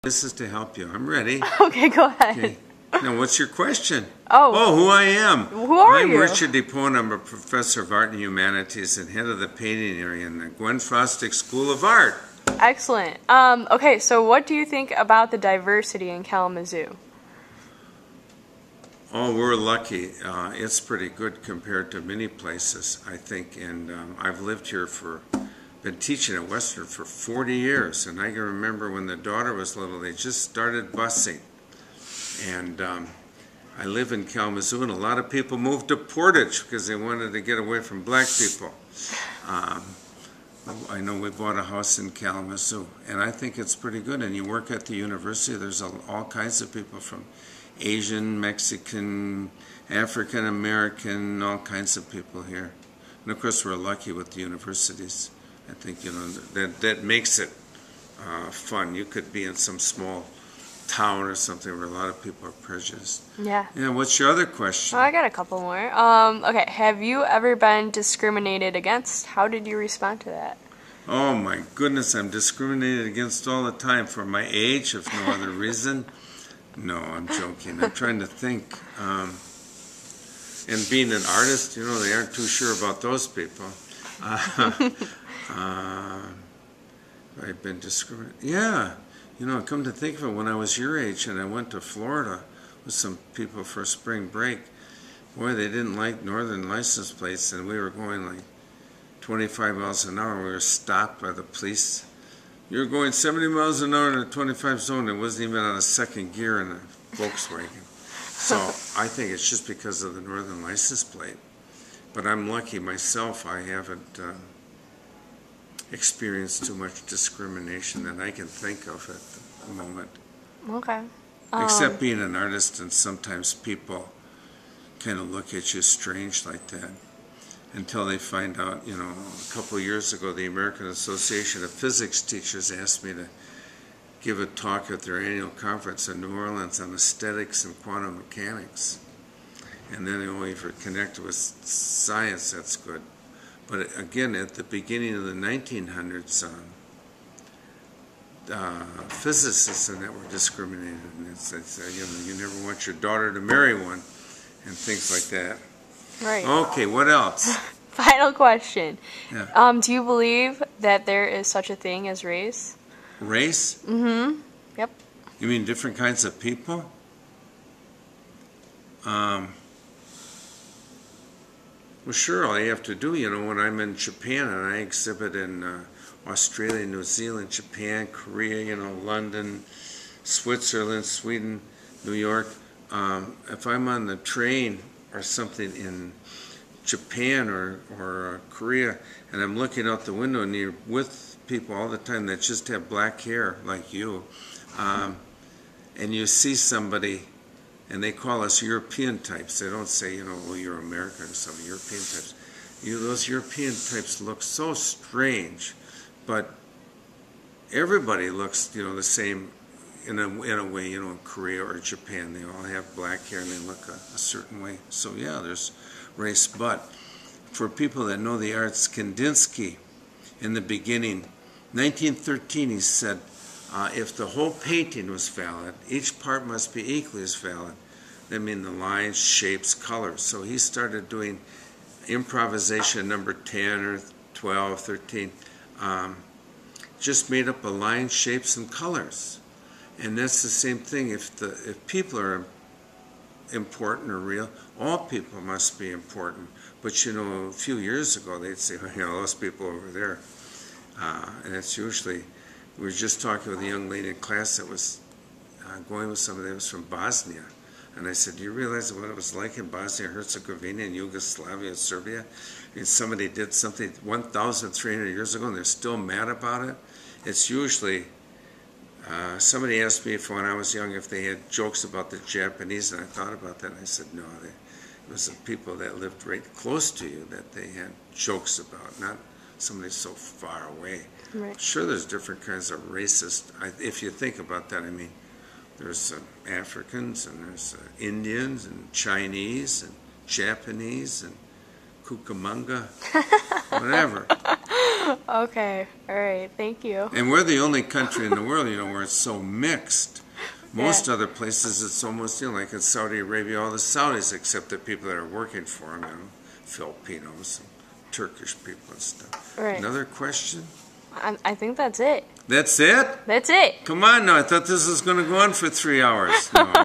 This is to help you. I'm ready. Okay, go ahead. Okay. Now, what's your question? Oh, who I am. Who are you? I'm Richard DePeaux, and I'm a professor of art and humanities and head of the painting area in the Gwen Frostick School of Art. Excellent. Okay, so what do you think about the diversity in Kalamazoo? Oh, we're lucky. It's pretty good compared to many places, I think. And I've lived here been teaching at Western for 40 years. And I can remember when the daughter was little, they just started busing. And I live in Kalamazoo, and a lot of people moved to Portage because they wanted to get away from black people. I know we bought a house in Kalamazoo, and I think it's pretty good. And you work at the university, there's all kinds of people from Asian, Mexican, African American, all kinds of people here. And of course, we're lucky with the universities. I think, you know, that makes it fun. You could be in some small town or something where a lot of people are prejudiced. Yeah. Yeah, what's your other question? Oh, I got a couple more. Okay, have you ever been discriminated against? How did you respond to that? Oh my goodness, I'm discriminated against all the time for my age, if no other reason. No, I'm joking. I'm trying to think. And being an artist, you know, they aren't too sure about those people. I've been discriminated. Yeah. You know, come to think of it, when I was your age and I went to Florida with some people for spring break, boy, they didn't like northern license plates, and we were going like 25 miles an hour. We were stopped by the police. You were going 70 miles an hour in a 25 zone. It wasn't even on a second gear in a Volkswagen. So I think it's just because of the northern license plate. But I'm lucky myself. I haven't experienced too much discrimination that I can think of at the moment. Okay. Except being an artist, and sometimes people kind of look at you strange like that until they find out, you know, a couple of years ago the American Association of Physics Teachers asked me to give a talk at their annual conference in New Orleans on aesthetics and quantum mechanics. And then they only for connected with science, that's good. But again, at the beginning of the 1900s, physicists and that were discriminated. And it's you know, you never want your daughter to marry one, and things like that. Right. Okay, what else? Final question. Yeah. Do you believe that there is such a thing as race? Race? Mm-hmm. Yep. You mean different kinds of people? Well, sure, all you have to do, you know, when I'm in Japan and I exhibit in Australia, New Zealand, Japan, Korea, you know, London, Switzerland, Sweden, New York, if I'm on the train or something in Japan or Korea and I'm looking out the window and you're with people all the time that just have black hair like you, and you see somebody and they call us European types. They don't say, you know, well, you're American or something, European types. Those European types look so strange, but everybody looks, you know, the same in a way, you know, in Korea or Japan. They all have black hair and they look a certain way. So yeah, there's race. But for people that know the arts, Kandinsky, in the beginning, 1913, he said, if the whole painting was valid, each part must be equally as valid. I mean, the lines, shapes, colors. So he started doing improvisation number 10 or 12, 13, just made up of lines, shapes, and colors. And that's the same thing. If people are important or real, all people must be important. But you know, a few years ago, they'd say, well, you know, those people over there. And it's usually, we were just talking with a young lady in class that was going with somebody that was from Bosnia. And I said, do you realize what it was like in Bosnia, Herzegovina, and Yugoslavia, and Serbia? And somebody did something 1,300 years ago and they're still mad about it. It's usually, somebody asked me if when I was young if they had jokes about the Japanese, and I thought about that, and I said, no, it was the people that lived right close to you that they had jokes about, not somebody so far away. Right. Sure, there's different kinds of racist, if you think about that. I mean, there's Africans, and there's Indians, and Chinese, and Japanese, and Cucamonga, whatever. Okay, all right, thank you. And we're the only country in the world, where it's so mixed. Most other places, it's almost, like in Saudi Arabia, all the Saudis accept the people that are working for them, Filipinos, and Turkish people and stuff. Right. Another question? I think that's it. That's it? That's it. Come on now, I thought this was going to go on for 3 hours. No.